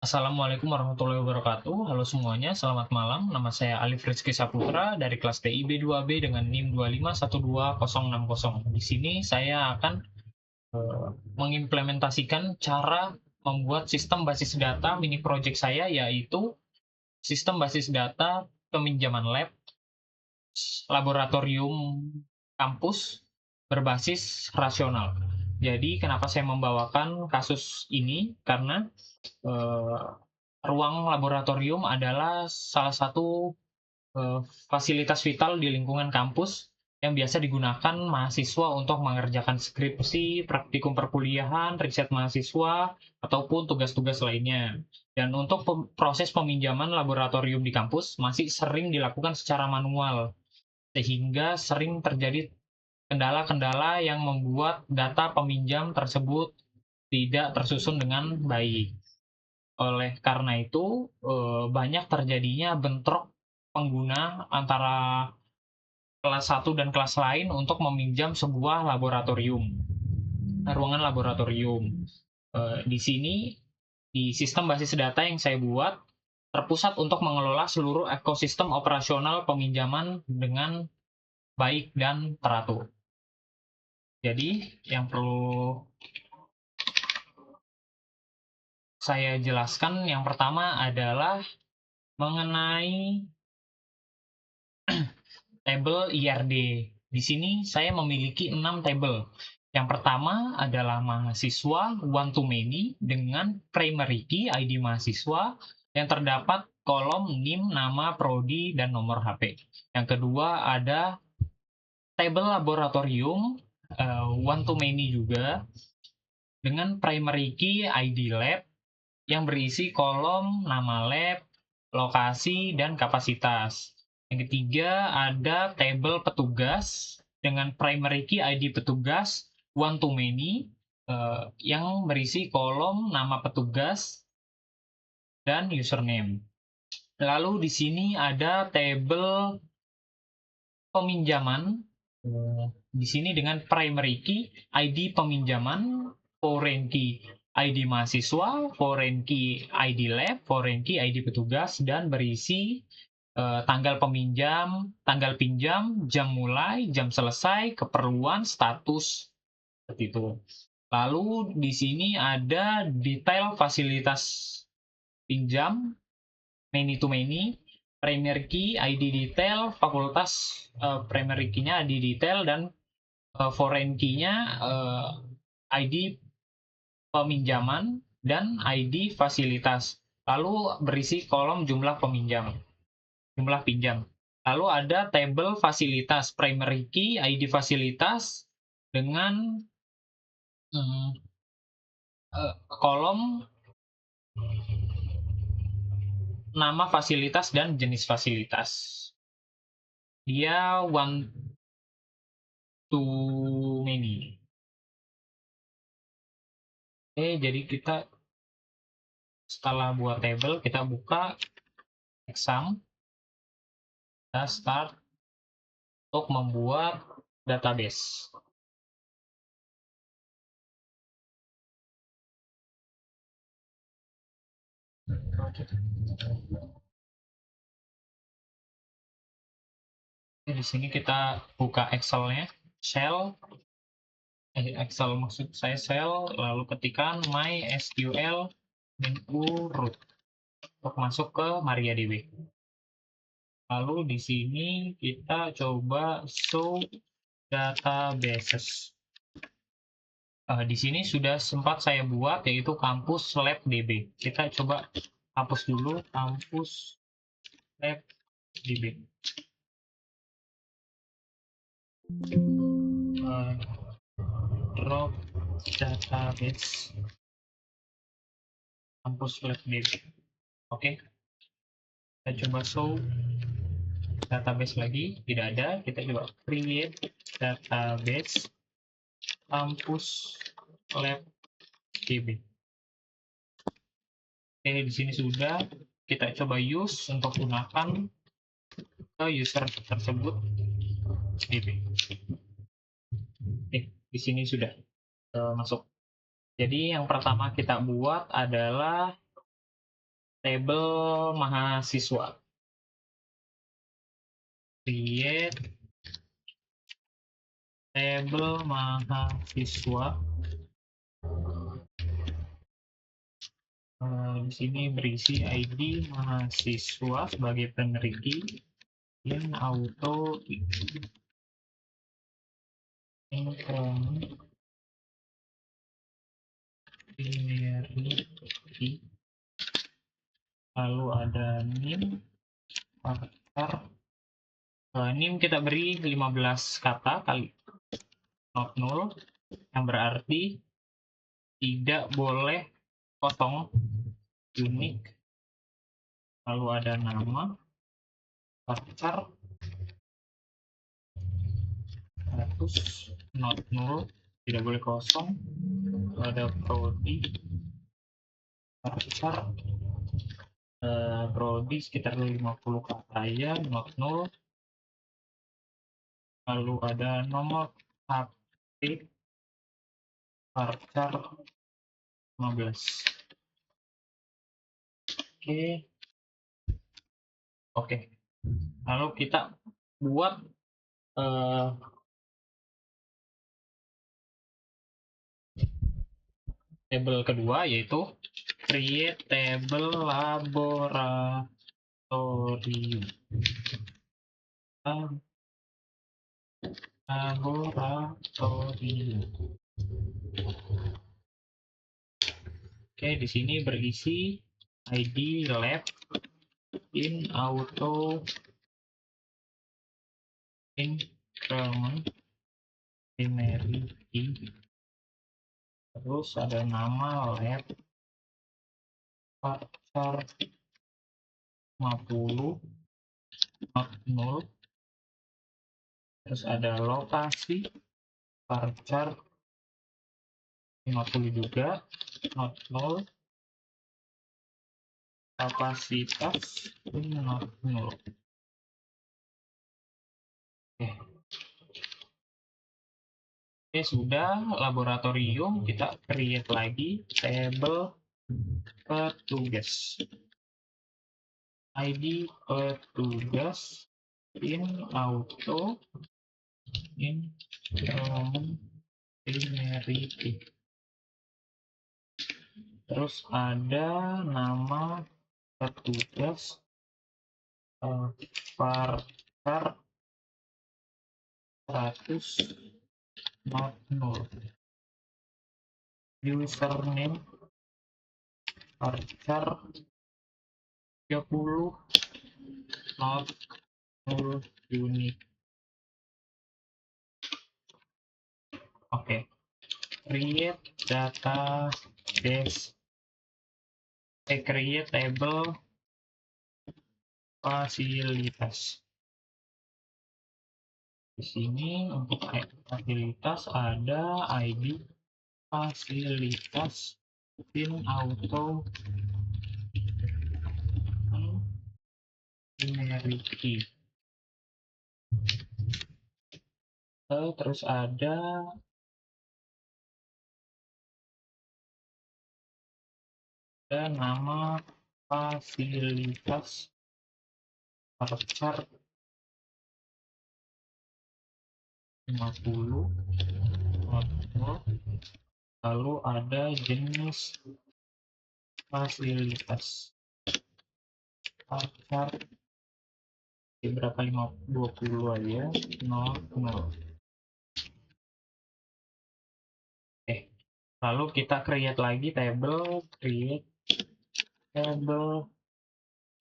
Assalamualaikum warahmatullahi wabarakatuh. Halo semuanya, selamat malam. Nama saya Alif Rizky Saputra dari kelas TIB 2B dengan NIM 2512060. Di sini saya akan mengimplementasikan cara membuat sistem basis data mini project saya, yaitu sistem basis data peminjaman lab laboratorium kampus berbasis rasional. Jadi kenapa saya membawakan kasus ini? Karena eh, ruang laboratorium adalah salah satu fasilitas vital di lingkungan kampus yang biasa digunakan mahasiswa untuk mengerjakan skripsi, praktikum perkuliahan, riset mahasiswa, ataupun tugas-tugas lainnya. Dan untuk proses peminjaman laboratorium di kampus masih sering dilakukan secara manual, sehingga sering terjadi kendala-kendala yang membuat data peminjam tersebut tidak tersusun dengan baik. Oleh karena itu, banyak terjadinya bentrok pengguna antara kelas 1 dan kelas lain untuk meminjam sebuah ruangan laboratorium. Di sini, di sistem basis data yang saya buat, terpusat untuk mengelola seluruh ekosistem operasional peminjaman dengan baik dan teratur. Jadi, yang perlu saya jelaskan yang pertama adalah mengenai tabel IRD. Di sini saya memiliki 6 tabel. Yang pertama adalah mahasiswa one to many dengan primary key ID mahasiswa yang terdapat kolom NIM, nama, prodi, dan nomor HP. Yang kedua ada tabel laboratorium one to many juga dengan primary key ID lab yang berisi kolom nama lab, lokasi, dan kapasitas. Yang ketiga ada tabel petugas dengan primary key ID petugas one to many yang berisi kolom nama petugas dan username. Lalu di sini ada tabel peminjaman di sini dengan primary key ID peminjaman, foreign key ID mahasiswa, foreign key ID lab, foreign key ID petugas, dan berisi tanggal peminjam, tanggal pinjam, jam mulai, jam selesai, keperluan, status, seperti itu. Lalu di sini ada detail fasilitas pinjam, many to many, primary key, ID detail, fakultas primary key-nya ID detail, dan foreign key-nya ID peminjaman dan ID fasilitas. Lalu berisi kolom jumlah pinjam. Lalu ada tabel fasilitas, primary key, ID fasilitas dengan kolom nama fasilitas dan jenis fasilitas. Dia one to many. Oke, jadi kita setelah buat table, kita buka exam, kita start untuk membuat database. Di sini kita buka Excel-nya, Excel maksud saya shell, lalu ketikkan mysql root untuk masuk ke MariaDB. Lalu di sini kita coba show databases. Di sini sudah sempat saya buat, yaitu kampus lab DB. Kita coba hapus dulu kampus lab DB. Drop database kampus lab DB. Oke. Kita coba show database lagi, tidak ada. Kita coba create database kampus lab DB. Oke, di sini sudah. Kita coba use untuk gunakan ke user tersebut DB. Oke, di sini sudah masuk. Jadi yang pertama kita buat adalah tabel mahasiswa. Create tabel mahasiswa. Di sini berisi ID mahasiswa sebagai penerima, in auto increment seniority, lalu ada NIM faktor. NIM kita beri 15 kata kali not null, yang berarti tidak boleh kosong, unique. Lalu ada nama faktor, status not null, tidak boleh kosong. Lalu ada prodi faktor, prodi sekitar 50 kata ya, not null. Lalu ada nomor HP faktor 15. Oke. Lalu kita buat tabel kedua, yaitu create table laboratorium. Oke, di sini berisi ID lab, in auto increment primary key, terus ada nama lab faktor 50 not null, terus ada lokasi faktor 50 juga not null, kapasitas not null. Oke, sudah laboratorium, kita create lagi tabel petugas. ID petugas, in auto increment primary key. Terus ada nama petugas, faktor 100 not null, username faktor 30 not null, unique. Oke. Create database, create table fasilitas. Di sini untuk fasilitas ada ID fasilitas, in auto primary key. Terus ada nama fasilitas faktor 50, lalu ada jenis fasilitas faktor berapa, 20 aja, 0. Lalu kita create lagi table, create table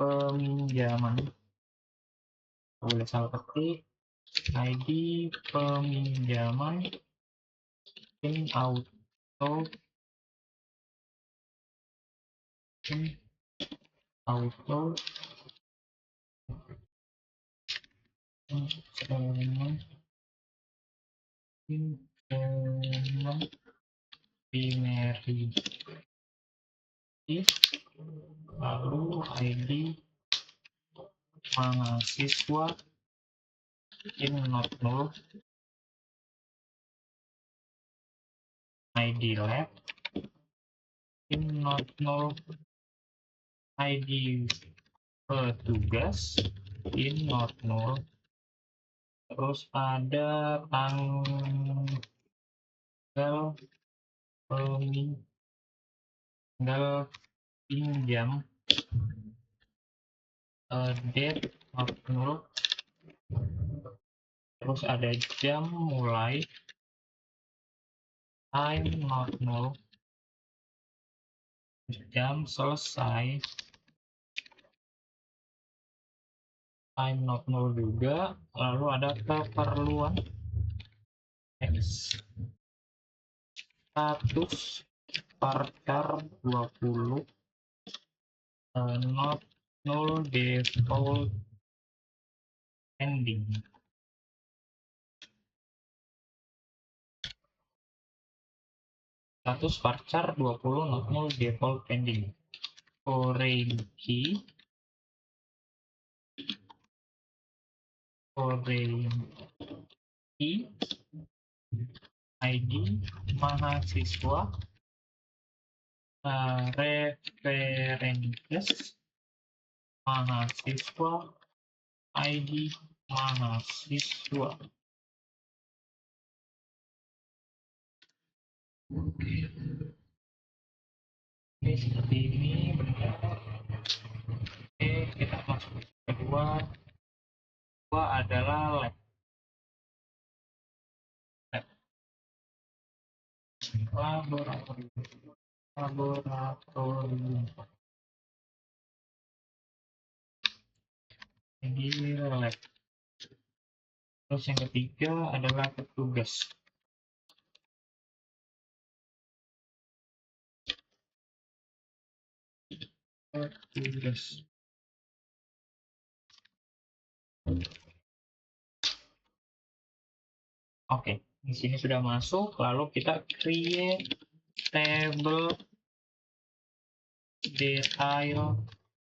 peminjaman. Boleh salah ketik ID peminjaman, in auto increment primary key, lalu ID mahasiswa, in not null, ID lab, in not null, ID petugas in not null, terus ada tanggal pinjam, date not null, terus ada jam mulai, time not null, jam selesai, time not null juga, lalu ada keperluan X, status varchar 20, not null default ending. Status varchar 20 not null default pending. Foreign key ID mahasiswa, references mahasiswa, ID mahasiswa. Oke, seperti ini benar. Oke, kita masuk ke kedua adalah lab. Laboratorium. Ini lab. Terus yang ketiga adalah petugas. Oke, di sini sudah masuk. Lalu kita create table detail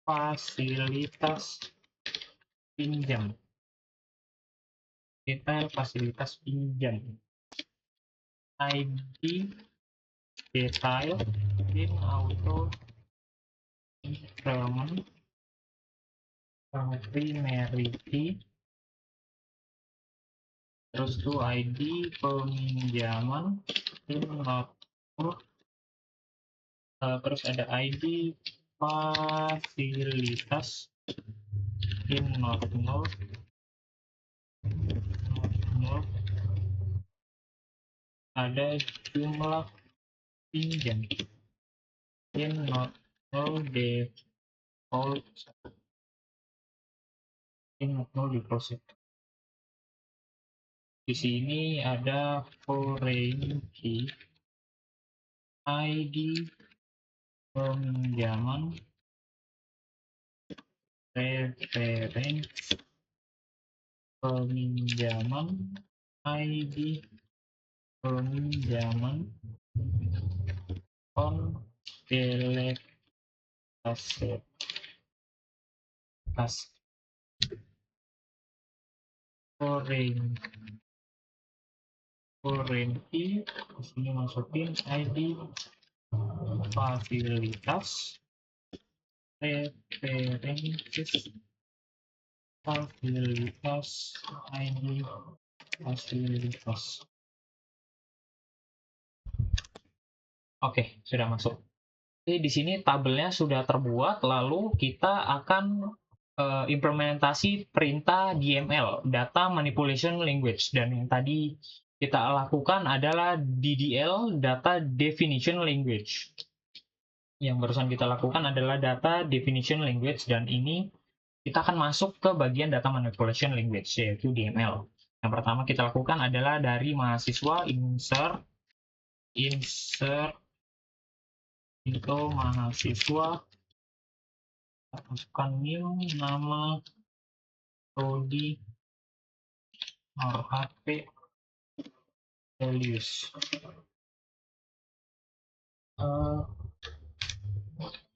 fasilitas pinjam. Detail fasilitas pinjam. ID detail in auto increment primary key, terus tuh ID peminjaman in not null, terus ada ID fasilitas in not null, ada jumlah pinjam in not null default deposit. Di sini ada foreign key, ID peminjaman, reference peminjaman, ID peminjaman, on delete aset. Foreign key, di sini masukin ID fasilitas, references fasilitas, ID fasilitas. Oke, sudah masuk. Jadi di sini tabelnya sudah terbuat, lalu kita akan implementasi perintah DML, Data Manipulation Language, dan yang tadi kita lakukan adalah DDL, Data Definition Language. Yang barusan kita lakukan adalah Data Definition Language, dan ini kita akan masuk ke bagian Data Manipulation Language, yaitu DML. Yang pertama kita lakukan adalah dari mahasiswa, insert itu mahasiswa, masukkan NIM, nama, prodi, nomor HP, values.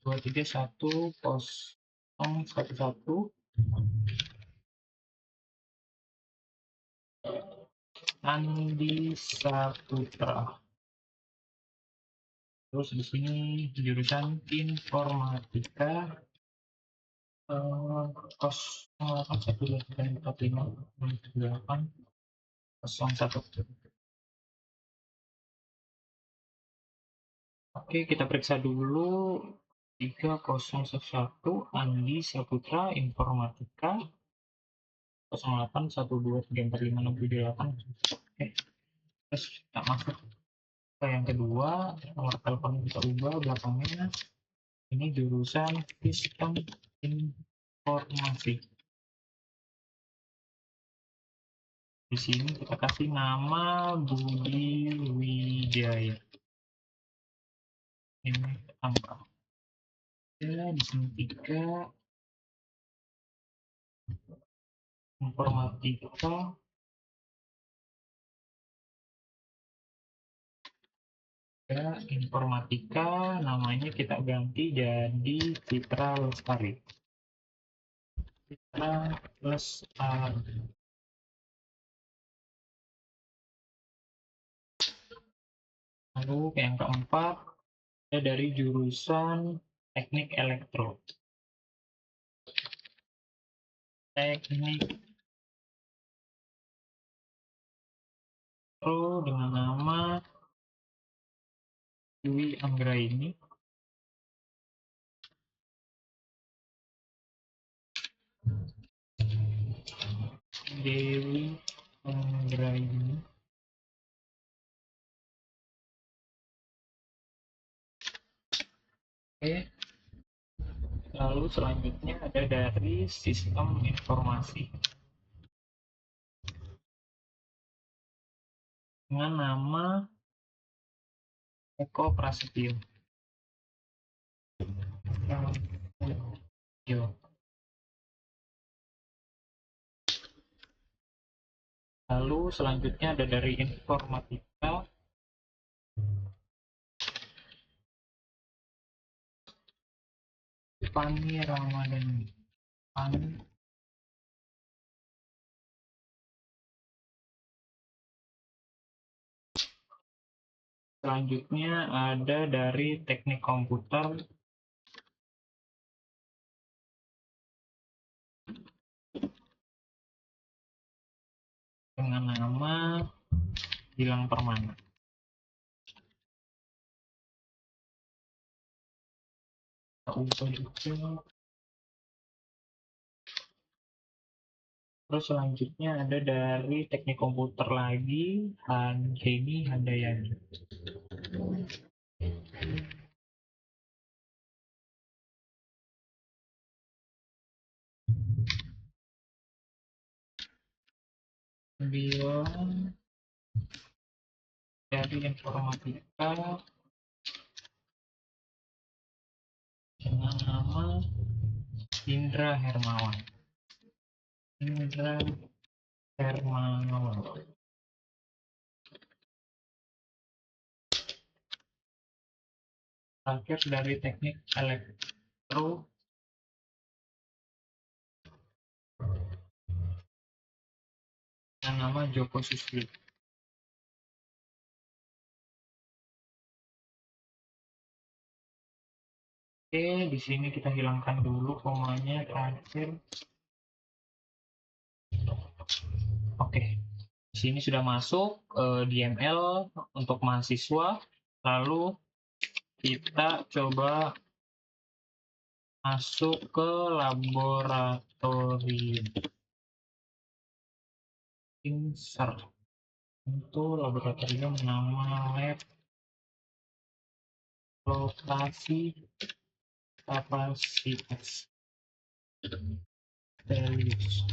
231.011 Andi Saputra. Terus di sini jurusan informatika, Oke, kita periksa dulu 3011 Andi Saputra Informatika 0812345678. Oke, terus kita masuk ke yang kedua, nomor telepon kita ubah belakangnya. Ini jurusan Sistem Informasi. Di sini kita kasih nama Budi Wijaya. Ini angka. Ya, di sini 3 informatika. Ya, informatika namanya kita ganti jadi Citra Lestari. Citra Lestari. Lalu yang keempat, ada dari jurusan Teknik Elektro. Teknik Elektro dengan nama Dwi Anggraini. Dewi Anggraini. Oke. Lalu selanjutnya ada dari Sistem Informasi dengan nama Eko Prasetyo. Lalu selanjutnya ada dari Informatika Fani Ramadhani. Selanjutnya ada dari Teknik Komputer dengan nama Gilang Permana. Terus selanjutnya ada dari Teknik Komputer lagi, Hanjeni Handayani. Beliau dari Informatika dengan nama Indra Hermawan. Terakhir dari Teknik Elektro dengan nama Joko Susilo. Oke, di sini kita hilangkan dulu komanya terakhir. Oke, di sini sudah masuk DML untuk mahasiswa. Lalu kita coba masuk ke laboratorium. Insert. Untuk laboratorium nama lab lokasi kapasitas values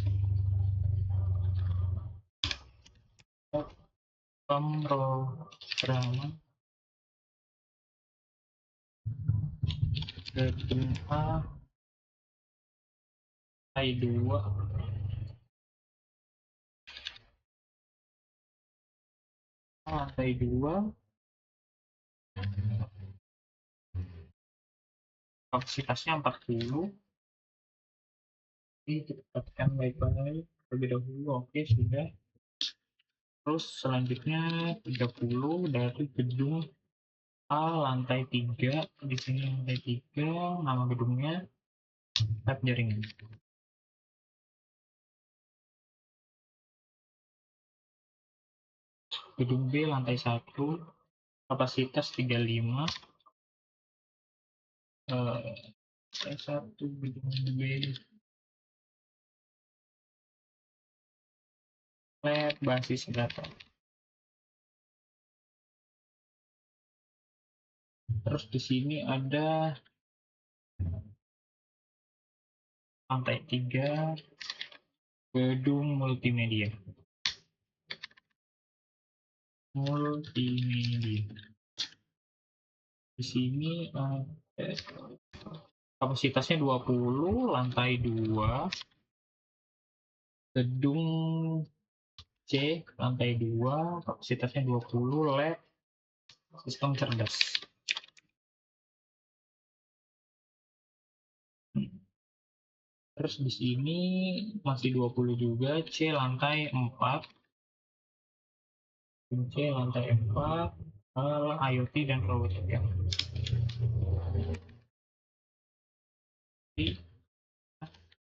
pemrograman gedung A lantai 2 kapasitasnya 40. Kita tekan baik-baik terlebih dahulu. Oke, sudah. Terus selanjutnya 30 dari gedung A lantai 3. Di sini lantai 3 nama gedungnya. lab jaringan. Gedung B lantai 1, kapasitas 35. Lantai 1 gedung B, lab basis data. Terus di sini ada lantai 3 gedung multimedia. Di sini kapasitasnya 20, lantai 2, gedung C, lantai 2, kapasitasnya 20, lab sistem cerdas. Terus di sini masih 20 juga, C lantai 4. C lantai 4, IoT dan robotika.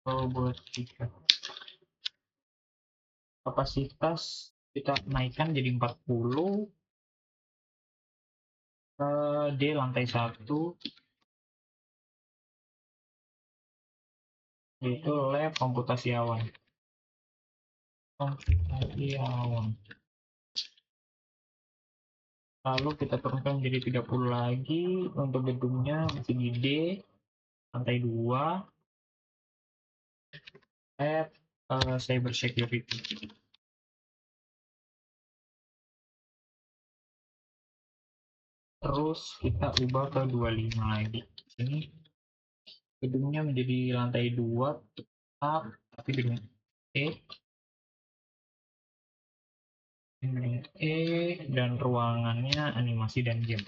Robotika. Kapasitas kita naikkan jadi 40. D lantai 1, yaitu lab komputasi awan. Lalu kita turunkan menjadi 30 lagi. Untuk gedungnya masih di D lantai 2, lab cyber security. Terus kita ubah ke 25 lagi. Ini gedungnya menjadi lantai 2 tetap, tapi gedung dan ruangannya animasi dan game.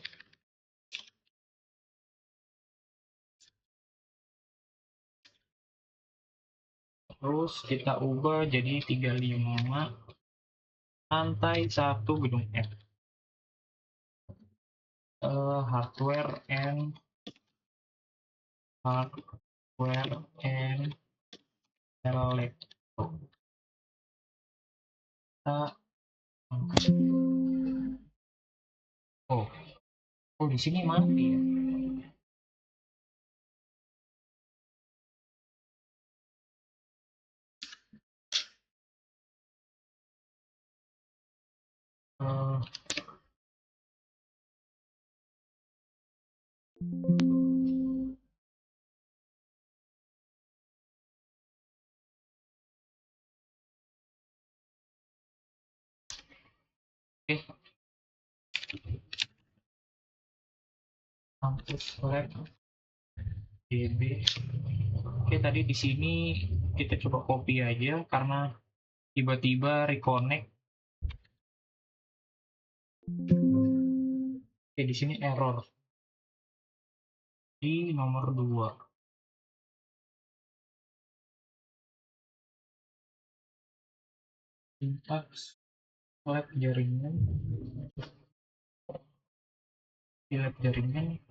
Terus kita ubah jadi 35 lantai 1 gedung F. Hardware and electro. Oh, di sini mati ya. Kampus lab DB. Oke, tadi di sini kita coba copy aja karena tiba-tiba reconnect. Oke, di sini error di nomor 2. Sintaks lab jaringan. Di lab jaringan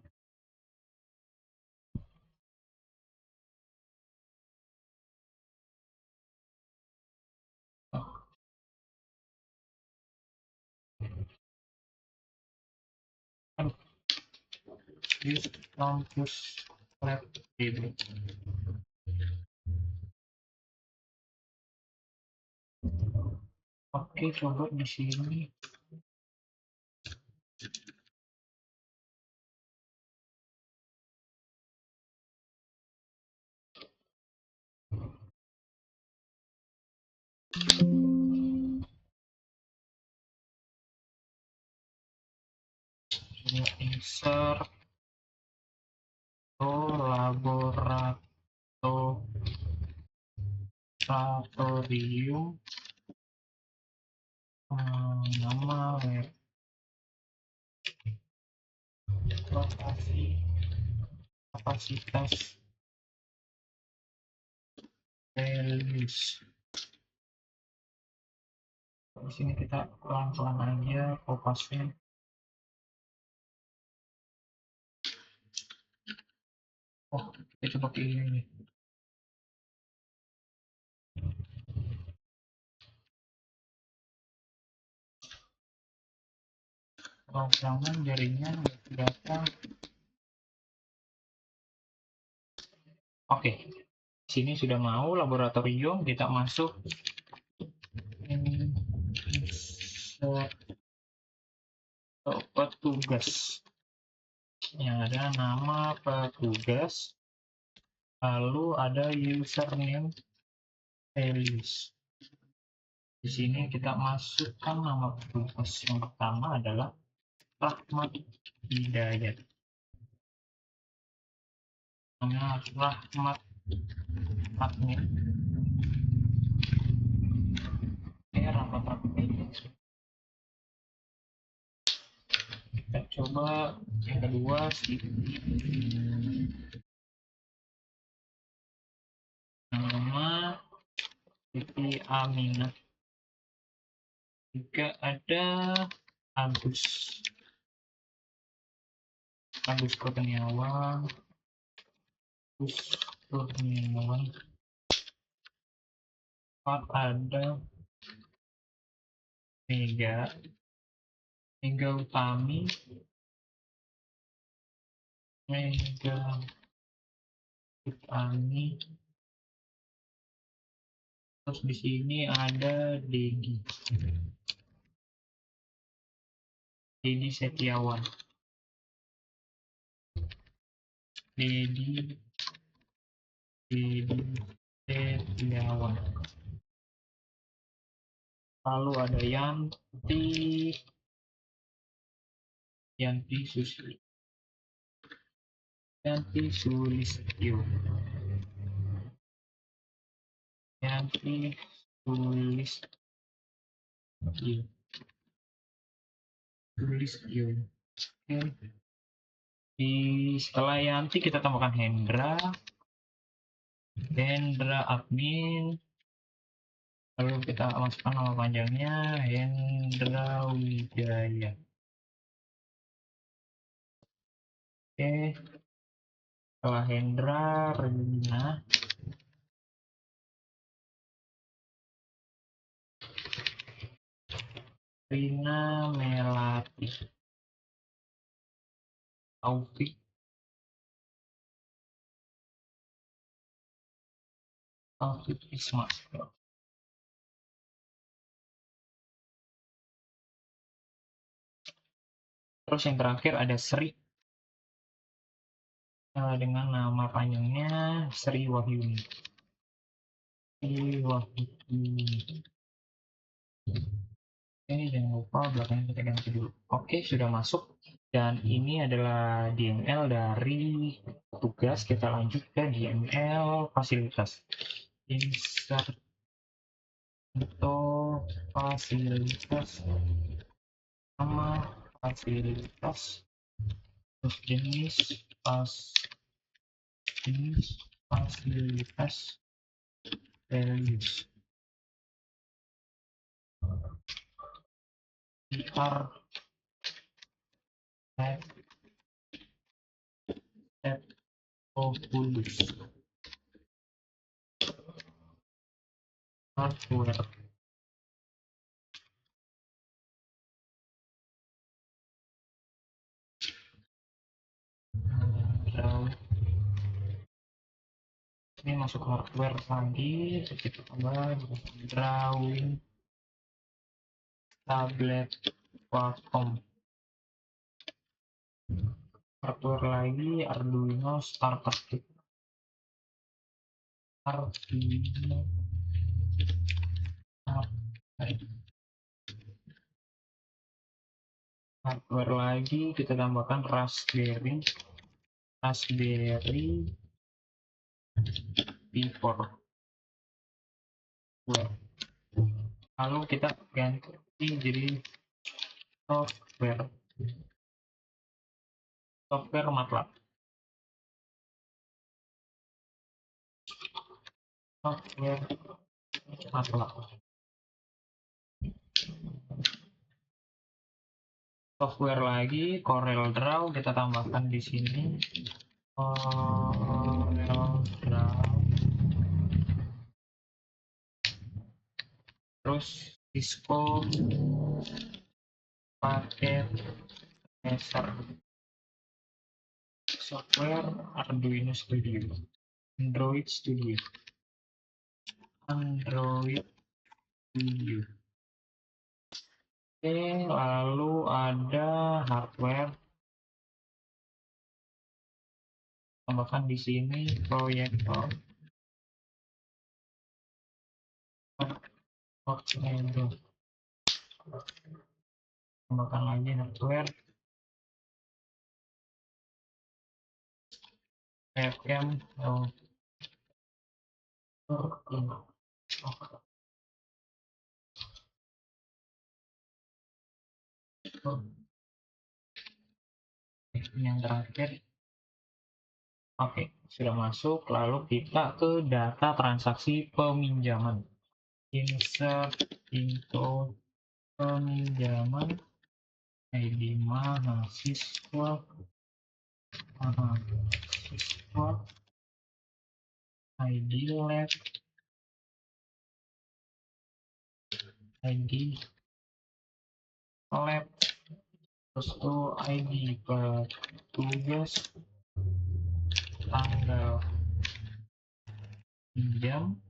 di kampus lab DB. Oke, coba di sini. Insert laboratorium, nama web, lokasi, kapasitas, values. Di sini kita pelan-pelan aja kopasnya. Oh, kita coba pilih ini. Pemrograman jaringan data. Oke, sini sudah mau laboratorium, kita masuk petugas yang ada nama petugas, lalu ada username Elias. Di sini kita masukkan nama petugas yang pertama adalah Rahmat Hidayat. Nama Rahmat admin. Rahmat admin. Kita coba yang kedua nama Siti Aminah. Juga ada Agus Kurniawan. Ada Mega Utami. Terus di sini ada Dedi Setiawan. Dedi Setiawan. Lalu ada Yanti Sulistyo. Setelah Yanti kita tambahkan Hendra admin, lalu kita masukkan nama panjangnya Hendra Wijaya. Oke, setelah Hendra, Rina Melati, Taufik Isma. Terus yang terakhir ada Sri dengan nama panjangnya Sri Wahyuni. Ini jangan lupa belakangnya kita ganti dulu. Oke, sudah masuk. Dan ini adalah DML dari tugas. Kita lanjut ke DML fasilitas. Insert untuk fasilitas, nama fasilitas, terus jenis fasilitas, values, populus, hardware, ini masuk hardware lagi, kita tambah drawing tablet Qualcomm. Hardware lagi Arduino starter kit. Hardware lagi kita tambahkan Raspberry Pi 4. Lalu kita ganti jadi software MATLAB. Software lagi CorelDRAW kita tambahkan di sini. Terus Cisco paket Acer software Arduino Studio, Android Studio. Oke, lalu ada hardware. Tambahkan di sini proyektor. Tambahkan lagi hardware. Webcam. Yang terakhir. Oke, sudah masuk. Lalu kita ke data transaksi peminjaman. Insert info peminjaman ID mahasiswa ID lab terus tuh ID petugas, tanggal jam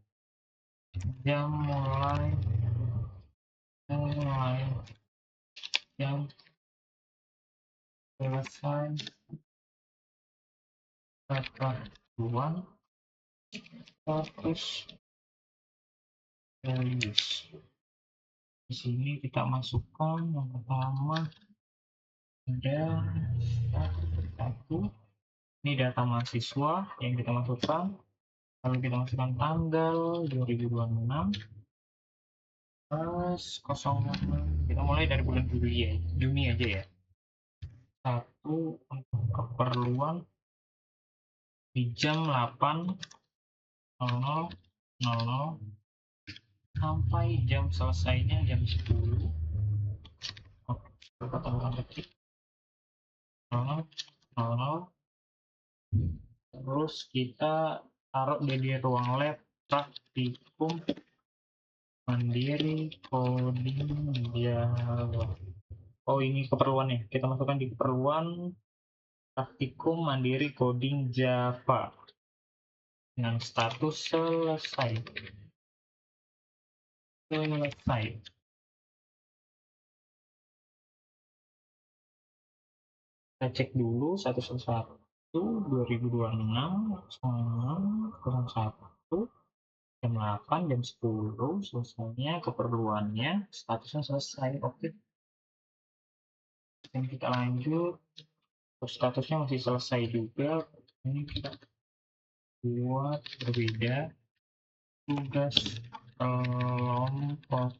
mulai jam selesai ketahuan status values. Di sini kita masukkan yang pertama ada satu, ini data mahasiswa yang kita masukkan, lalu kita masukkan tanggal 2026 plus 06, kita mulai dari bulan Juni aja ya. Satu untuk keperluan di jam 8.00 sampai jam selesainya jam 10. Kita tambahkan ketik 00. Terus kita taruh di ruang lab praktikum mandiri coding Java. Oh, ini keperluannya. Kita masukkan di keperluan praktikum mandiri coding Java dengan status selesai. Kita cek dulu 111 2026 01 jam 8 jam 10 selesainya keperluannya, statusnya selesai. Oke, dan kita lanjut. Terus statusnya masih selesai juga. Ini kita buat berbeda tugas kelompok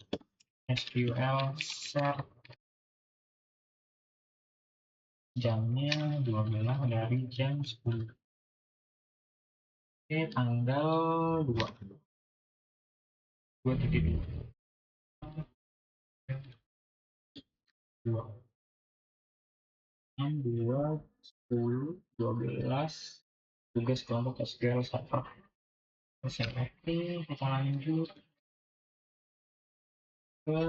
SQL share jamnya 12 dari jam 10. Oke, tanggal 2 10 tugas kelompok SQL Server. Terus yang oke, kita lanjut ke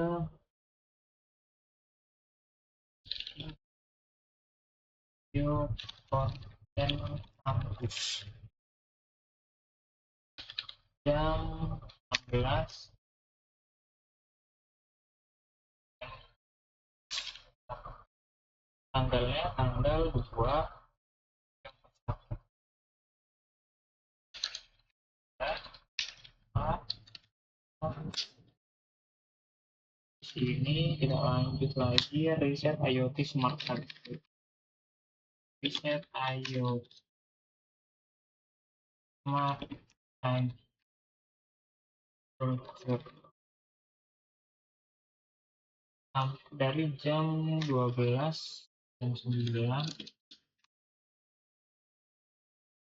video konten kampus jam 16. Tanggalnya tanggal 2 sini. Kita lanjut lagi ya, riset IoT Smart Hub. Riset IoT Smart Hub dari jam 12 jam 9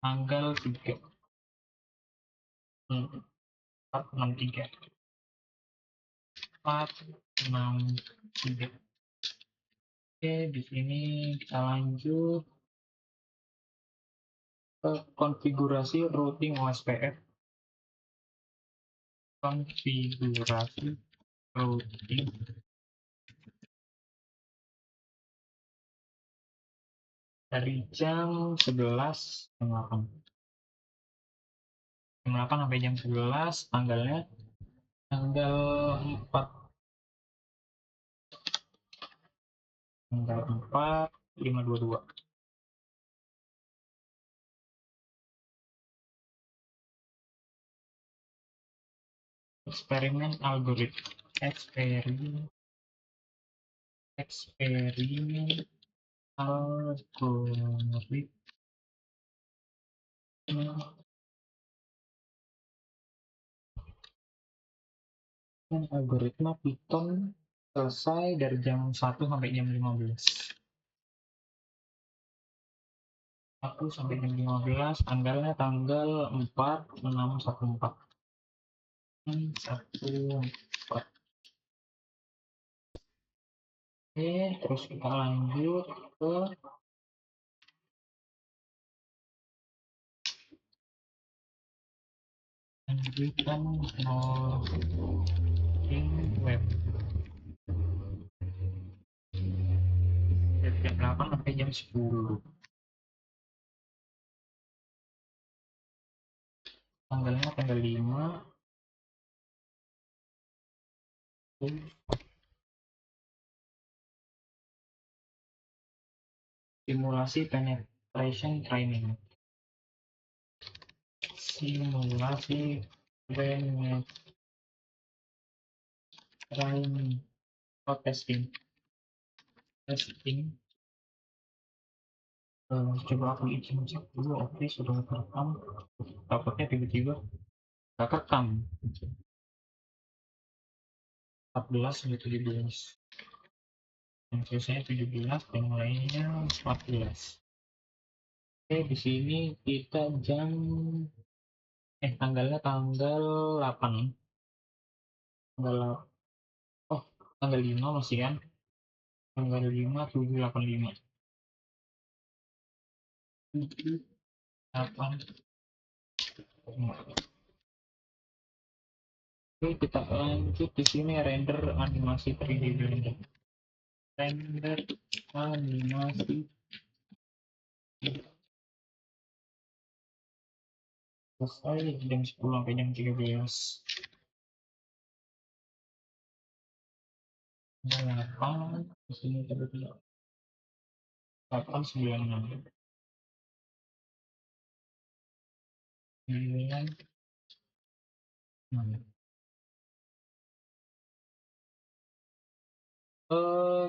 tanggal 3 463 463. Oke, di sini kita lanjut ke konfigurasi routing OSPF. Konfigurasi routing dari jam 11 jam 8. Jam 8 sampai jam 11, tanggalnya tanggal 4 tanggal 4 5/22. Eksperimen algoritma. Eksperimen algoritma Python selesai dari jam 1 sampai jam 15. 1 sampai jam 15, tanggalnya tanggal 4 6 14. 14. Oke, terus kita lanjut ke lanjutan web. Dari jam 8 sampai jam 10. Tanggalnya tanggal 5. Simulasi penetration training. Simulasi penetration training. Oh, testing. Coba aku izin cek dulu. Oke, sudah terekam. Takutnya tiba-tiba nggak kerekam. 14 sampai 17. Yang selesai 17 dan mulainya 14. Oke, di sini kita tanggalnya tanggal 8. Tanggal oh, tanggal 5 masih kan? Tanggal 5 785. 8. Oke, kita lanjut di sini render animasi 3D Blender. Render animasi selesai jam 10 sampai jam 13. 8 di sini tadi 8 96 9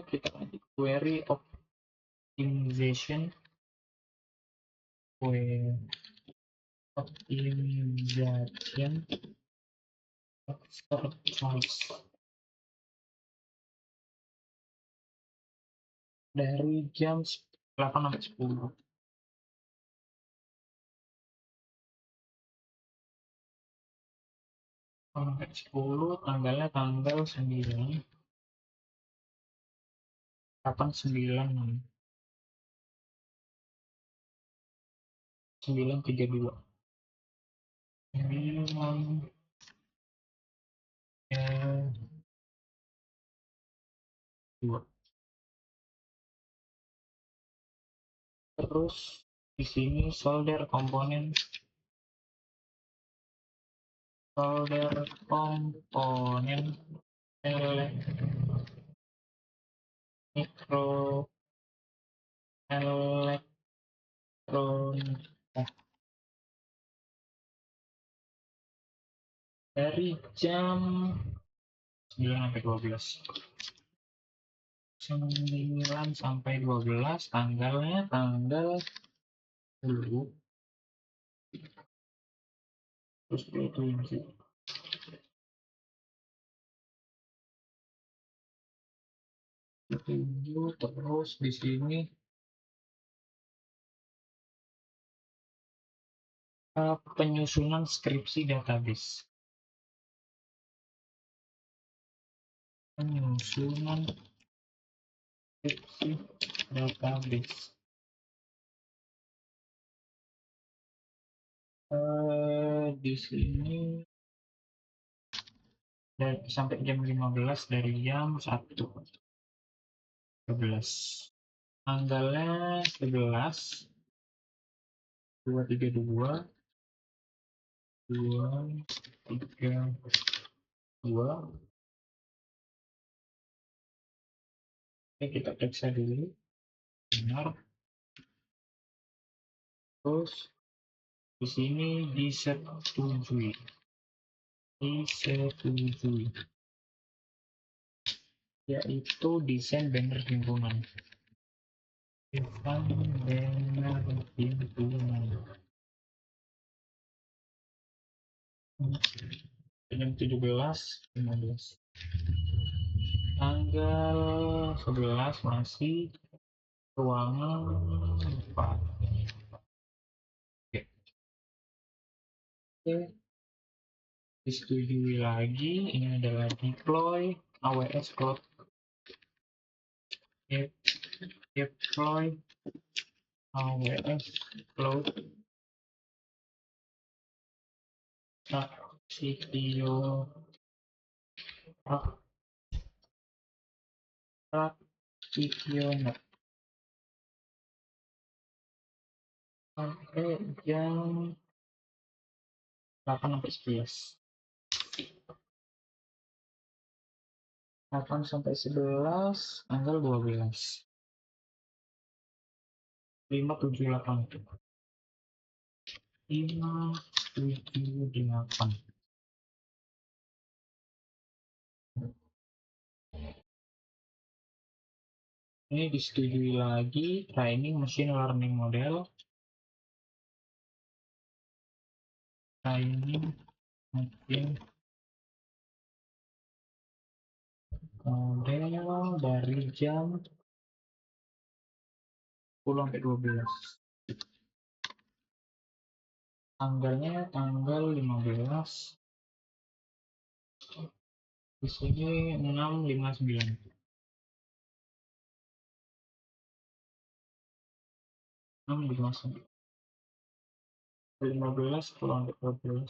kita lanjut query optimization. Expert choice dari jam 8 sampai 10. 10 tanggalnya tanggal 9 8 9 932. Terus di sini solder komponen mikro elektronika dari jam 9 sampai 12. 9 sampai 12, tanggalnya tanggal 10. Terus itu masih 7. Terus di sini penyusunan skripsi database. Penyusunan skripsi database. Di sini sampai jam 15 dari jam 1 12. Tanggalnya 11 232 232. Oke, kita periksa dulu benar. Terus di sini disetujui, yaitu desain banner lingkungan. Desain banner lingkungan. Jam 17.15. Tanggal 11 masih ruangan 4. Oke, disetujui lagi. Ini adalah deploy AWS Cloud. Deploy AWS Cloud CTO CTO sampai jam 8 sampai 11. 8 sampai 11 tanggal 12. 578. 578. Ini disetujui lagi training machine learning model. Training machine model dari jam 10 sampai 12. Tanggalnya tanggal 15. Di sini 659. 659. 15 10 sampai 12.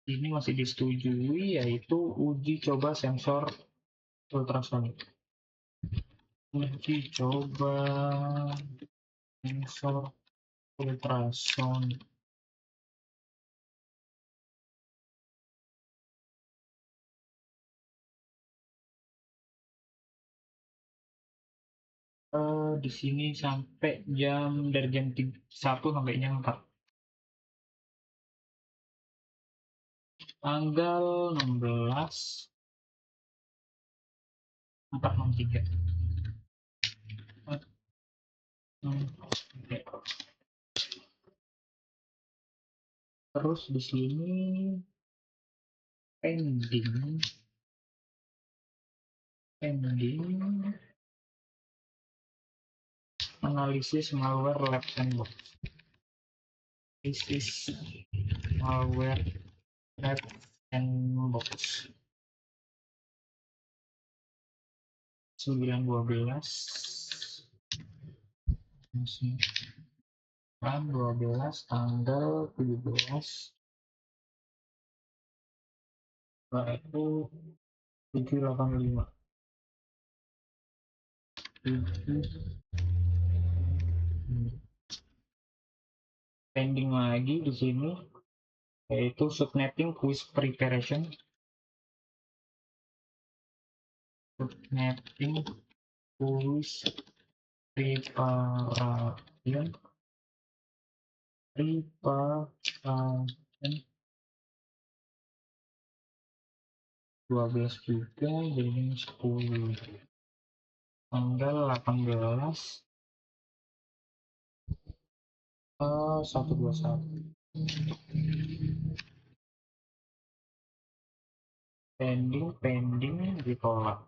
Ini masih disetujui, yaitu uji coba sensor ultrasonik. Uji coba sensor ultrasonik. Di sini sampai dari jam 1 sampai jam 4. Tanggal 16 463. Terus di sini pending analisis malware lab sandbox. This is malware lab sandbox. 9/12 12 tanggal 17 baru 785. Pending lagi di sini, yaitu subnetting quiz preparation. Subnetting quiz preparation. 12 juga, jadi 10. Tanggal 18 121. Pending ditolak.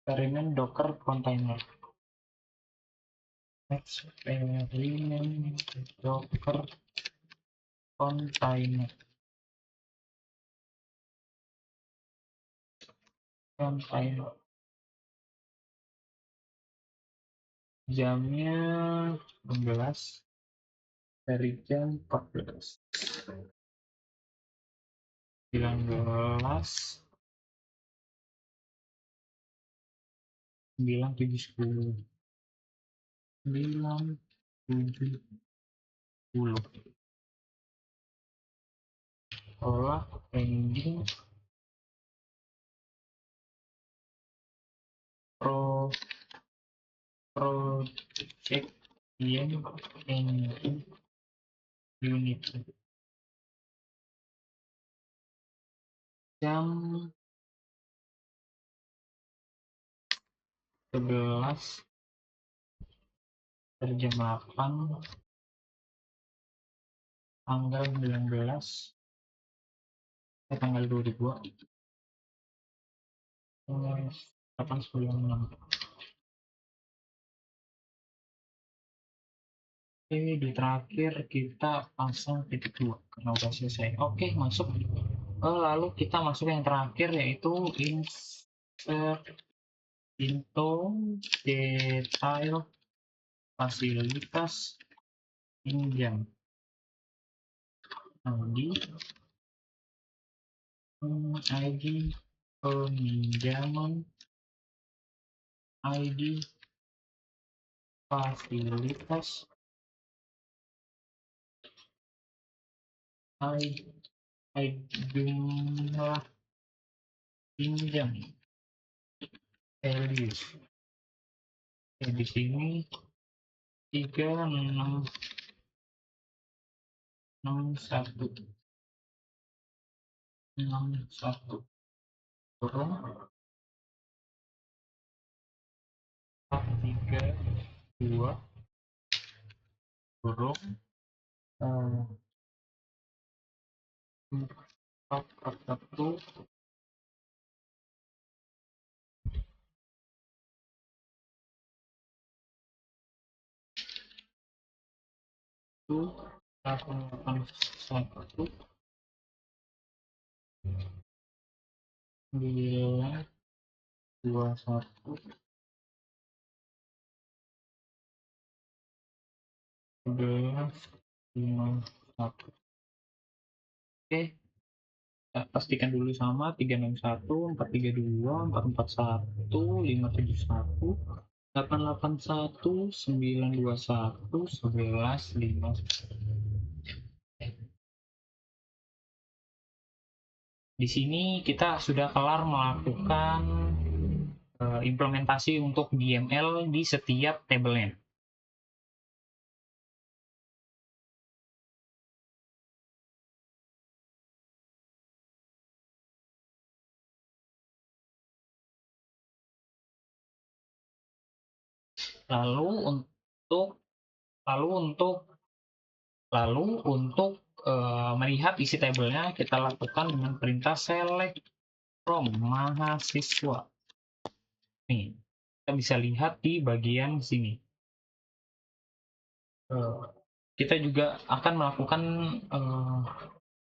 Eksperimen Docker container. Eksperimen Docker container. Jamnya 16. dari jam 14 19 9 7 10 9 7 10 olah pending project yang engine unit jam 11 per jam 8 tanggal 19 tanggal 22 8 10 6. Oke, di terakhir kita pasang titik 2 karena udah selesai. Oke, masuk. Lalu kita masuk yang terakhir yaitu insert info detail fasilitas pinjam ID peminjaman ID fasilitas jumlah pinjam values. Di sini 3661 kurung 432 kurung 441 881 921 11 51. Oke, kita pastikan dulu sama 361 432 441 571 881 921 11 5. Di sini kita sudah kelar melakukan implementasi untuk DML di setiap tabelnya. Lalu untuk melihat isi tabelnya kita lakukan dengan perintah select from mahasiswa. Nih, kita bisa lihat di bagian sini. Kita juga akan melakukan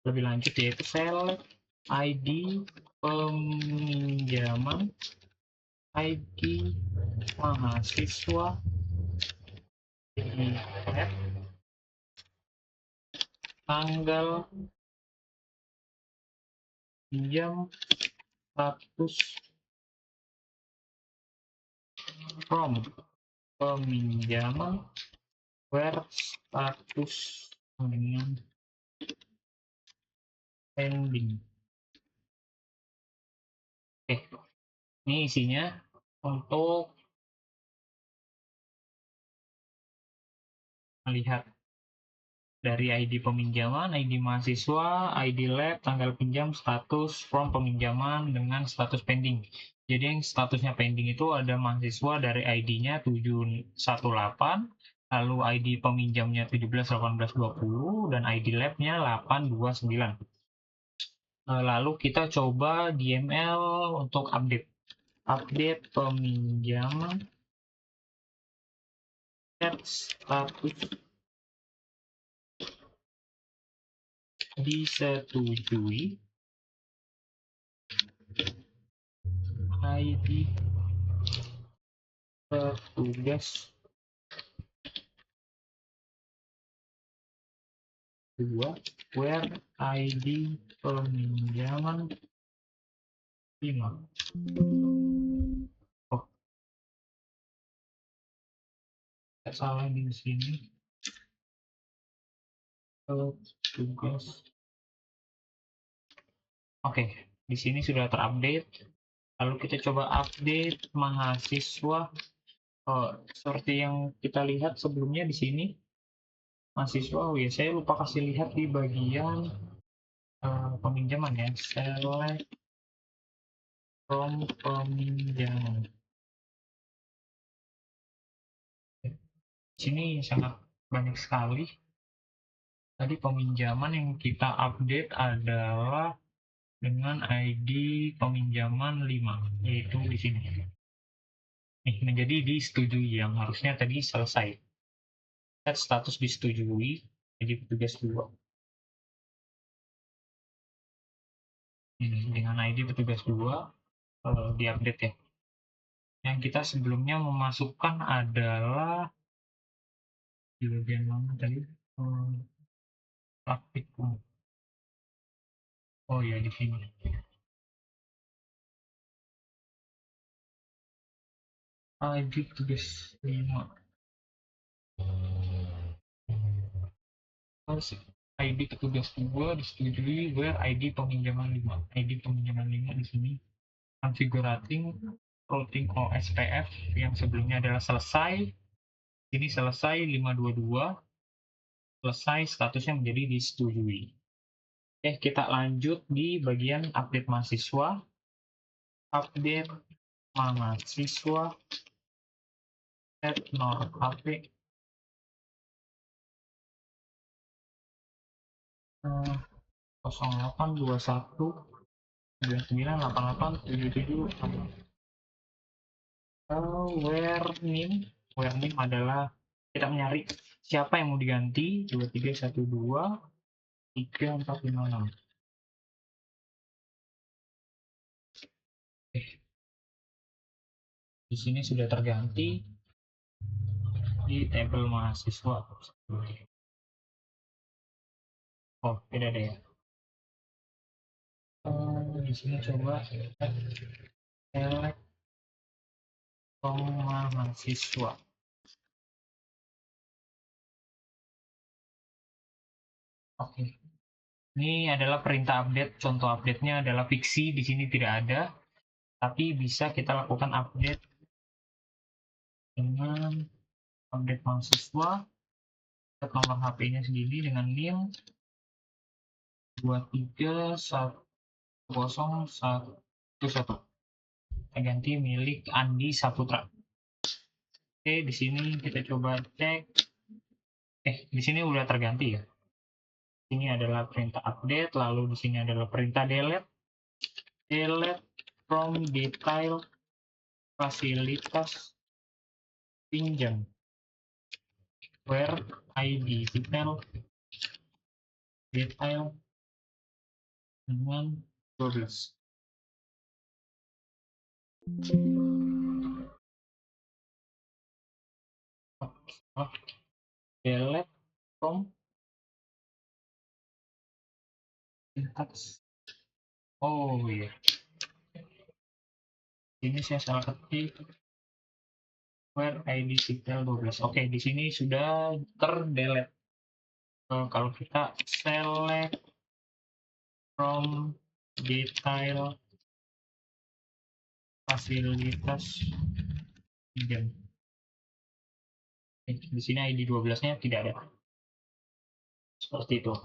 lebih lanjut yaitu select ID peminjaman ID mahasiswa tanggal pinjam 100 from peminjaman where status pending. Oke, ini isinya untuk melihat dari ID peminjaman, ID mahasiswa, ID lab, tanggal pinjam, status from peminjaman dengan status pending. Jadi yang statusnya pending itu ada mahasiswa dari ID-nya 718, lalu ID peminjamnya 17 18 20 dan ID lab-nya 829. Lalu kita coba DML untuk update peminjaman status disetujui ID petugas 2 where ID peminjaman 5. Oh, salah di sini. Tugas. Oke, di sini sudah terupdate. Lalu kita coba update mahasiswa. Oh, seperti yang kita lihat sebelumnya di sini, mahasiswa. Oh ya, saya lupa kasih lihat di bagian peminjaman ya. Select from peminjaman. Di sini sangat banyak sekali. Tadi peminjaman yang kita update adalah dengan ID peminjaman 5, yaitu di sini. Nih, menjadi disetujui yang harusnya tadi selesai. Set status disetujui, jadi petugas 2. Ini dengan ID petugas 2 diupdate ya. Yang kita sebelumnya memasukkan adalah di bagian mana tadi? Praktikum. Oh ya, di sini. ID petugas 5. ID petugas 2 disetujui where ID peminjaman 5. ID peminjaman 5 di sini. Configurating routing OSPF yang sebelumnya adalah selesai. Ini selesai 522. Selesai, statusnya menjadi disetujui. Oke, kita lanjut di bagian update mahasiswa. Update mahasiswa. Set nor HP. 0821 998877. Where name adalah kita mencari siapa yang mau diganti. 2312 3456. Di sini sudah terganti di tabel mahasiswa. Oh, tidak ada ya. Di sini coba select mahasiswa. Oke. Ini adalah perintah update. Contoh update-nya adalah fiksi. Di sini tidak ada. Tapi bisa kita lakukan update dengan update mahasiswa. Set nomor HP-nya sendiri dengan NIM 2310111. Kita ganti milik Andi Saputra. Oke, di sini kita coba cek. Di sini udah terganti ya. Ini adalah perintah update, lalu di sini adalah perintah delete. Delete from detail fasilitas pinjam. Where ID detail dengan 12. Delete from syntax. Oh iya. Ini saya salah ketik. Where ID detail 12. Oke, di sini sudah terdelete. Kalau kita select from detail fasilitas pinjam. Di sini ID 12-nya tidak ada. Seperti itu.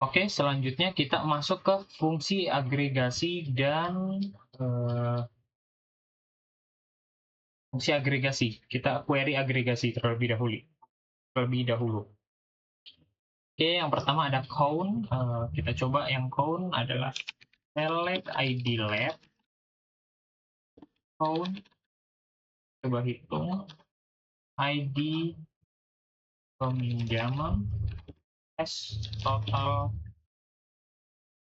Oke, selanjutnya kita masuk ke fungsi agregasi dan fungsi agregasi. Kita query agregasi terlebih dahulu. Oke, yang pertama ada count. Kita coba yang count adalah select ID lab. Count. Coba hitung ID peminjaman S total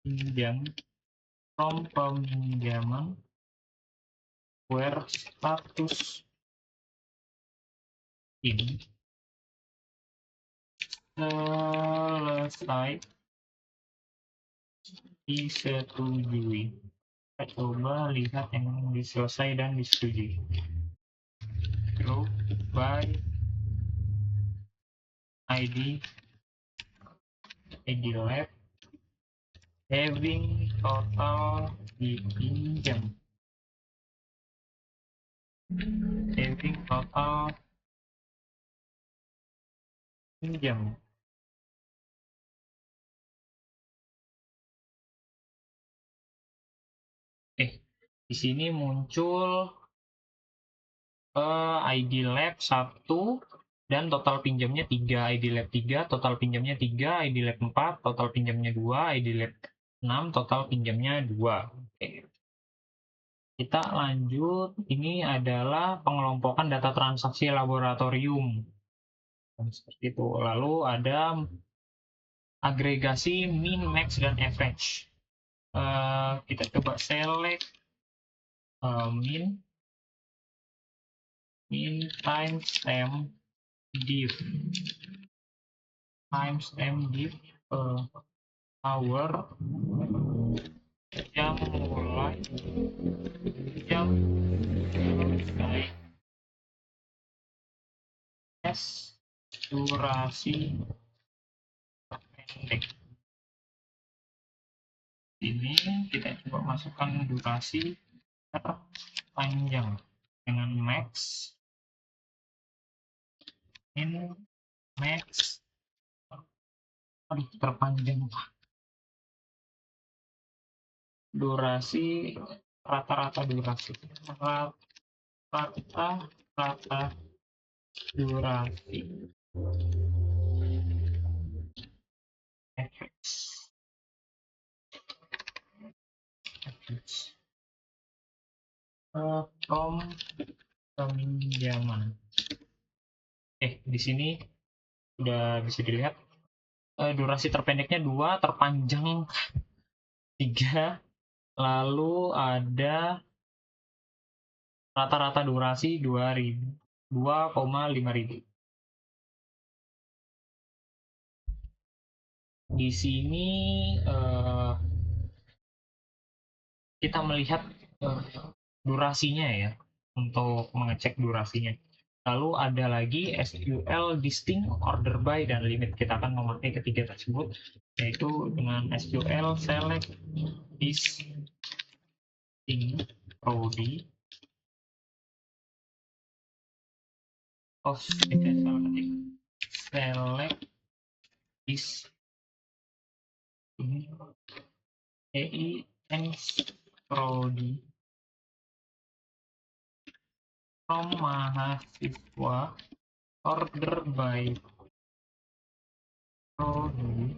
pinjam from peminjaman where status ini selesai disetujui. Kita coba lihat yang diselesai dan disetujui. Group by ID lab having total dipinjam, having total pinjam. Di sini muncul ID lab 1 dan total pinjamnya 3, ID lab 3, total pinjamnya 3, ID lab 4, total pinjamnya 2, ID lab 6, total pinjamnya 2. Oke. Kita lanjut, ini adalah pengelompokan data transaksi laboratorium. Seperti itu. Lalu ada agregasi min, max, dan average. Kita coba select min timestamp div hour yang mulai jam selesai s durasi pendek. Ini kita coba masukkan durasi terpanjang dengan max, min, max, terpanjang durasi, rata-rata durasi, rata-rata durasi, from peminjaman. Di sini udah bisa dilihat durasi terpendeknya 2, terpanjang 3, lalu ada rata-rata durasi 2,5 ribu. Di sini kita melihat durasinya ya, untuk mengecek durasinya. Lalu ada lagi SQL distinct, order by, dan limit. Kita akan memakai ketiga tersebut, yaitu dengan SQL select distinct prodi select distinct prodi from mahasiswa order by prodi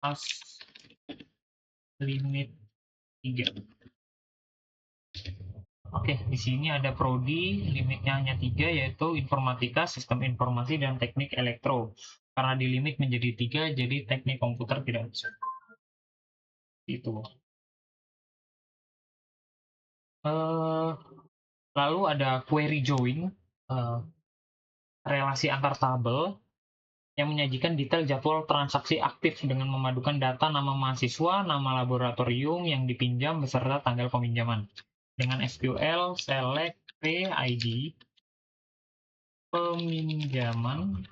as limit 3. Oke, di sini ada prodi, limitnya hanya 3, yaitu informatika, sistem informasi, dan teknik elektro. Karena di limit menjadi 3, jadi teknik komputer tidak bisa. Itu. Lalu ada query join, relasi antar tabel, yang menyajikan detail jadwal transaksi aktif dengan memadukan data nama mahasiswa, nama laboratorium yang dipinjam, beserta tanggal peminjaman. Dengan SQL select PID peminjaman,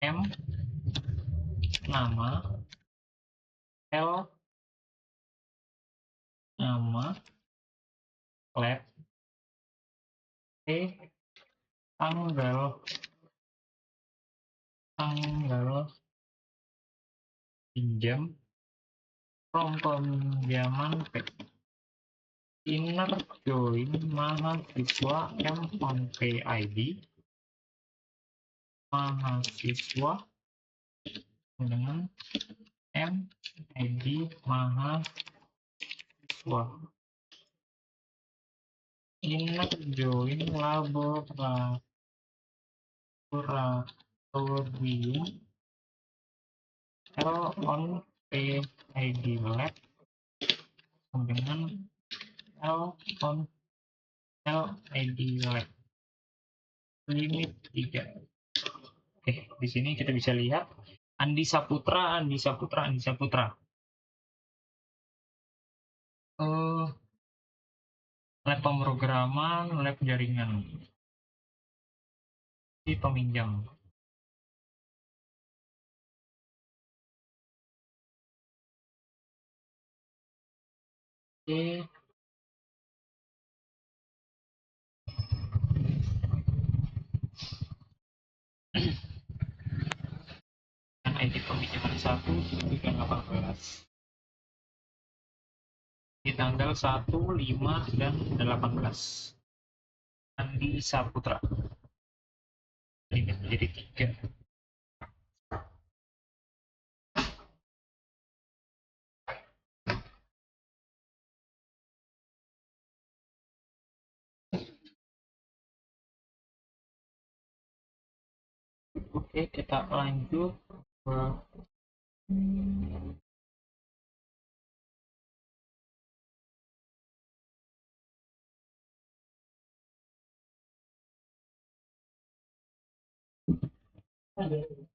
M nama, L nama lab, E tanggal pinjam, from peminjaman P, inner join mahasiswa, M on PID mahasiswa dengan M ID mahasiswa, inner join laboratorium L on PID lab dengan L on L ID lab limit 3. Oke, di sini kita bisa lihat Andi Saputra, Andi Saputra, Andi Saputra. Lab pemrograman, lab jaringan di peminjam. Oke, dan ID peminjaman 1 dan 18 di tanggal 1, 5, dan 18. Andi Saputra limit menjadi 3. Oke, kita lanjut ke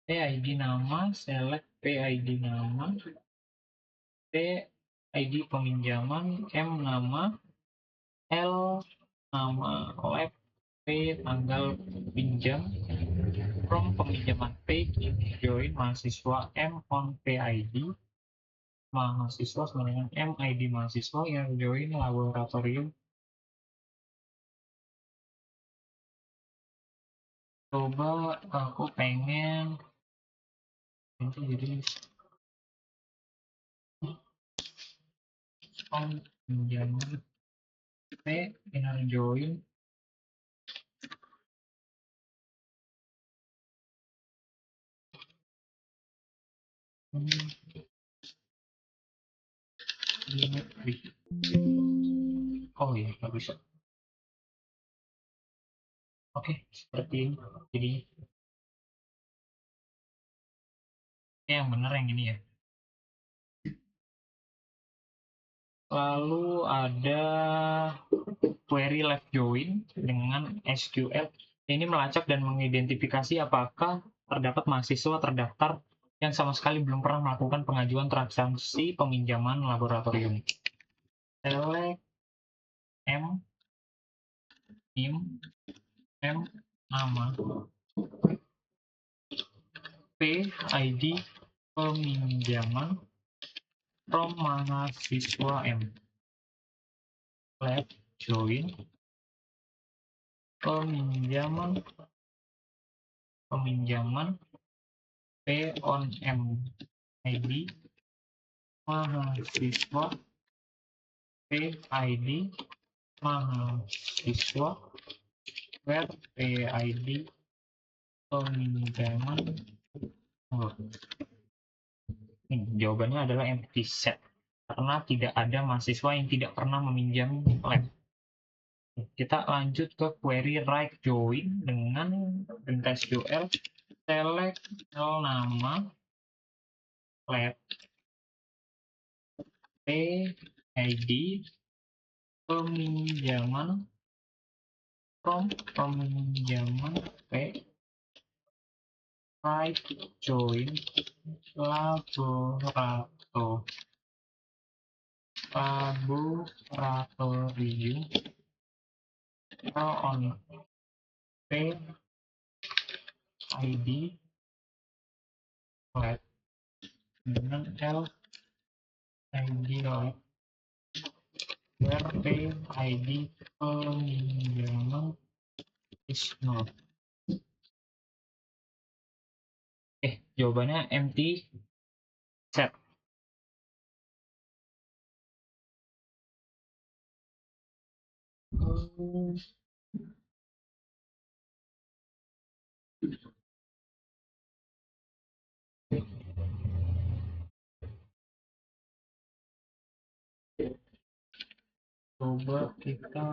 PID nama, select PID nama, PID peminjaman, M nama, L nama lab, P tanggal pinjam, from peminjaman P join mahasiswa, M on PID mahasiswa sama dengan M ID mahasiswa yang join laboratorium. Coba aku pengen itu jadi on pinjaman P yang join oh iya nggak bisa. Oke, seperti ini jadi yang benar yang ini ya. Lalu ada query left join dengan SQL. Ini melacak dan mengidentifikasi apakah terdapat mahasiswa terdaftar yang sama sekali belum pernah melakukan pengajuan transaksi peminjaman laboratorium. Select M, NIM, M, nama, P, ID peminjaman, from mahasiswa M. Left join peminjaman P on M ID mahasiswa P ID mahasiswa where P ID peminjaman. Jawabannya adalah empty set karena tidak ada mahasiswa yang tidak pernah meminjam lab. Kita lanjut ke query right join dengan SQL select nama lab P ID peminjaman from peminjaman P right join laboratorium on P ID lab dengan L ID lab where P ID peminjaman is not. Jawabannya empty set. Coba kita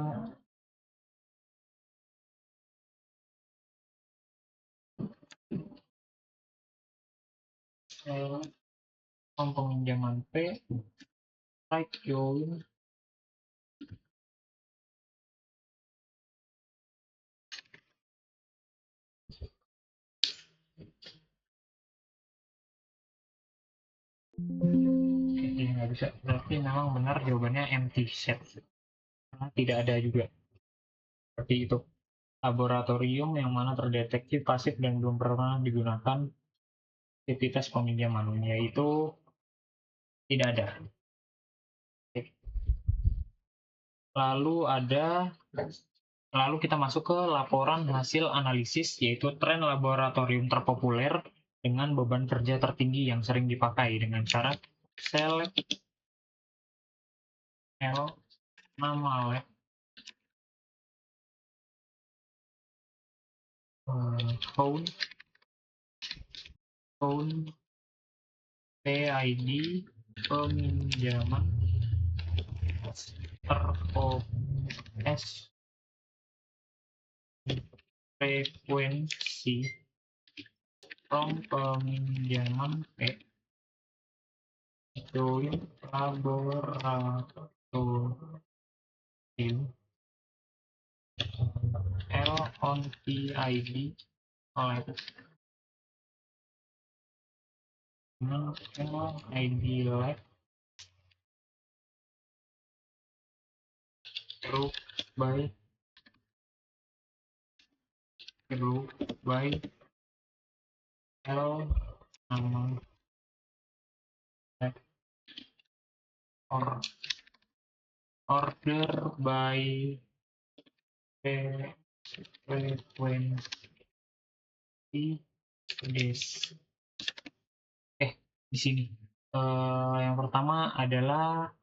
peminjaman P right join bisa. Berarti memang benar jawabannya empty set. Karena tidak ada juga. Seperti itu. Laboratorium yang mana terdeteksi pasif dan belum pernah digunakan aktivitas peminjaman, yaitu tidak ada. Lalu kita masuk ke laporan hasil analisis, yaitu tren laboratorium terpopuler dengan beban kerja tertinggi yang sering dipakai dengan cara select L nama lab phone PID peminjaman S frekuensi from peminjaman P join laboratorium L on PID lab L ID lab group by L nama lab or order by frekuensi des. Di sini yang pertama adalah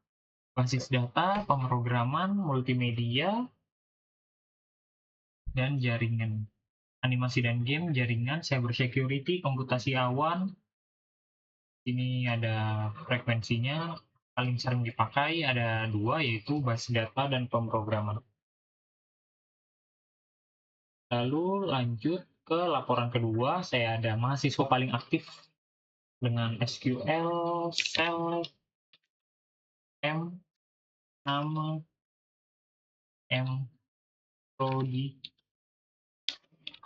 basis data, pemrograman, multimedia, dan jaringan. Animasi dan game, jaringan, cyber security, komputasi awan. Ini ada frekuensinya, paling sering dipakai ada dua, yaitu basis data dan pemrograman. Lalu lanjut ke laporan kedua, saya ada mahasiswa paling aktif dengan SQL, select, M, nama, M, prodi,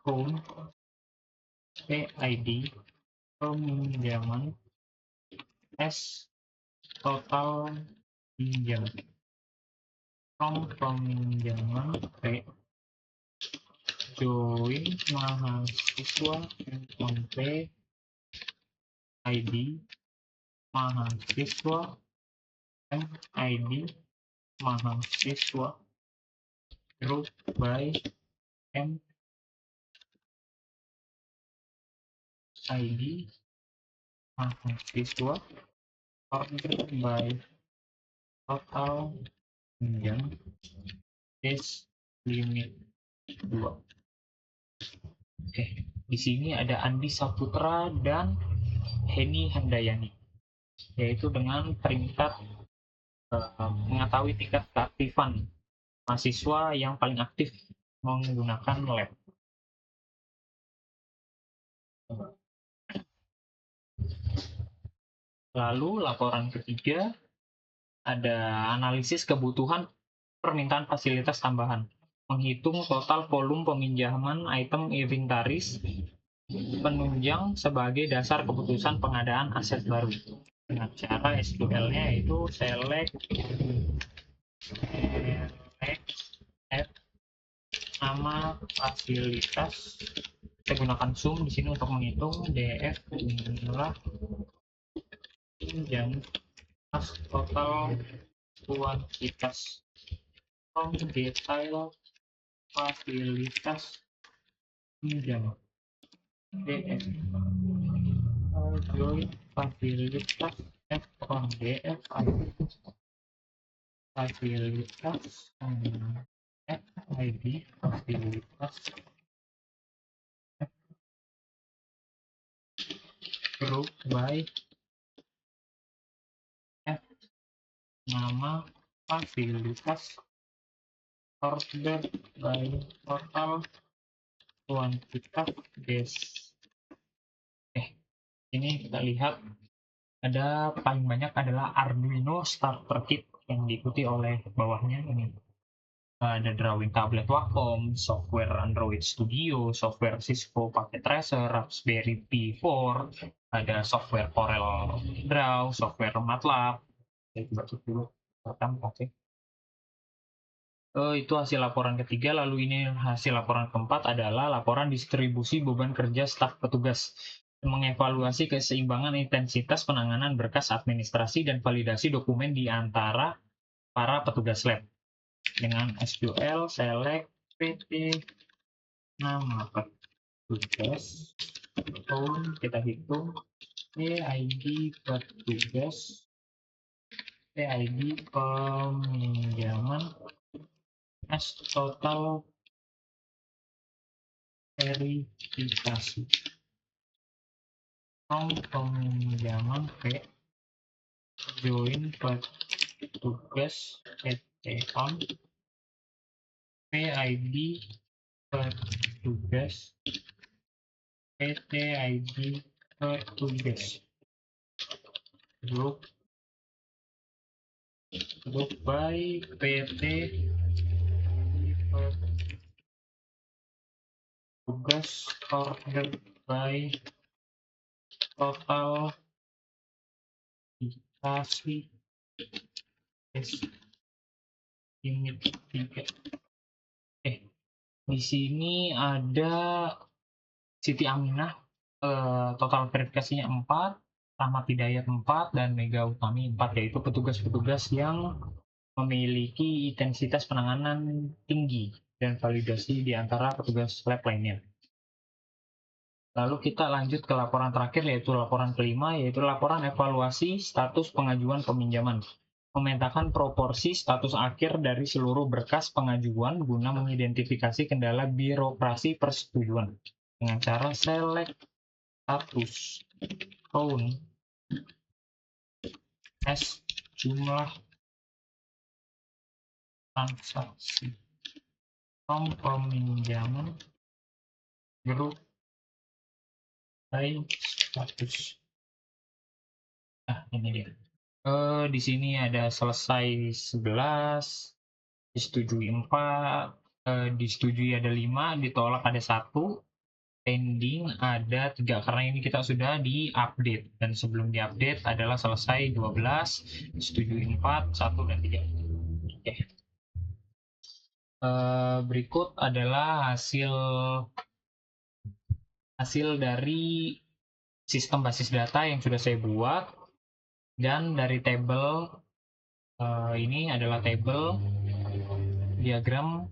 phone, PID, peminjaman, S, total pinjam, from peminjaman, P, join mahasiswa, P, ID, mahasiswa, ID, mahasiswa, group by M, ID, mahasiswa, order by total pinjam, is limit 2. Oke, di sini ada Andi Saputra dan Heni Handayani, yaitu dengan peringkat mengetahui tingkat keaktifan mahasiswa yang paling aktif menggunakan lab. Lalu laporan ketiga ada analisis kebutuhan permintaan fasilitas tambahan, menghitung total volume peminjaman item inventaris penunjang sebagai dasar keputusan pengadaan aset baru dengan cara SQL-nya yaitu select F nama fasilitas, saya gunakan sum di sini untuk menghitung df jumlah pinjam total kuantitas from detail fasilitas pinjam df join fasilitas f on df fasilitas f id fasilitas group by f nama fasilitas order by total kuantitas des. Ini kita lihat ada paling banyak adalah Arduino Starter Kit yang diikuti oleh bawahnya ini. Ada drawing tablet Wacom, software Android Studio, software Cisco pakai Tracer, Raspberry Pi 4, ada software Corel Draw, software MATLAB, Saya coba cek dulu. Oke. Itu hasil laporan ketiga, lalu ini hasil laporan keempat adalah laporan distribusi beban kerja staf petugas, mengevaluasi keseimbangan intensitas penanganan berkas administrasi dan validasi dokumen di antara para petugas lab dengan SQL select PT nama petugas tahun kita hitung PID petugas PID peminjaman as total verifikasi peminjaman P join petugas PT on PID petugas PT ID petugas group by PT petugas order by total dikasih limit 3. Di sini ada Siti Aminah, total verifikasinya 4, Rahmat Hidayat 4, dan Mega Utami 4, yaitu petugas-petugas yang memiliki intensitas penanganan tinggi dan validasi di antara petugas lab lainnya. Lalu kita lanjut ke laporan terakhir, yaitu laporan kelima, yaitu laporan evaluasi status pengajuan peminjaman. Memetakan proporsi status akhir dari seluruh berkas pengajuan guna mengidentifikasi kendala birokrasi persetujuan dengan cara select status count as jumlah transaksi from peminjaman group by status. Nah, ini dia. Di sini ada selesai 11, disetujui 4, disetujui ada 5, ditolak ada 1, pending ada 3, karena ini kita sudah di-update, dan sebelum di-update adalah selesai 12, disetujui 4, 1, dan 3. Oke. Berikut adalah hasil dari sistem basis data yang sudah saya buat, dan dari tabel ini adalah tabel diagram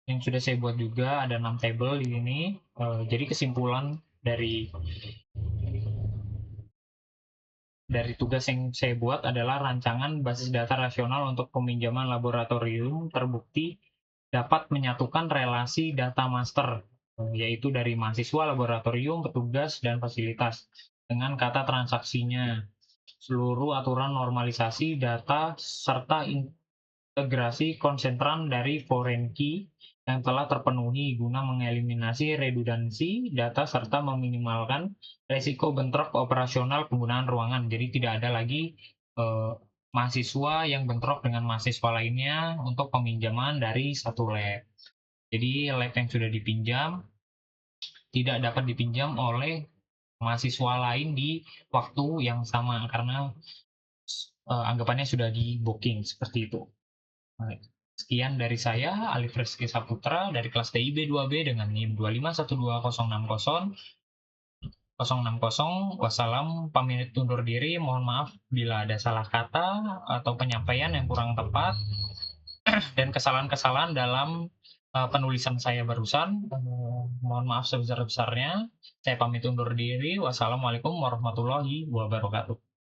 yang sudah saya buat juga, ada 6 tabel di sini. Jadi kesimpulan dari tugas yang saya buat adalah rancangan basis data rasional untuk peminjaman laboratorium terbukti dapat menyatukan relasi data master, yaitu dari mahasiswa, laboratorium, petugas, dan fasilitas dengan kata transaksinya, seluruh aturan normalisasi data, serta integrasi konsentran dari foreign key yang telah terpenuhi guna mengeliminasi redundansi data serta meminimalkan resiko bentrok operasional penggunaan ruangan. Jadi tidak ada lagi mahasiswa yang bentrok dengan mahasiswa lainnya untuk peminjaman dari satu lab. Jadi lab yang sudah dipinjam tidak dapat dipinjam oleh mahasiswa lain di waktu yang sama karena anggapannya sudah di booking seperti itu. Sekian dari saya, Alif Rizky Saputra dari kelas TIB 2B dengan NIM 2512060. Wassalam, pamit undur diri. Mohon maaf bila ada salah kata atau penyampaian yang kurang tepat dan kesalahan-kesalahan dalam penulisan saya barusan. Mohon maaf sebesar-besarnya. Saya pamit undur diri. Wassalamualaikum warahmatullahi wabarakatuh.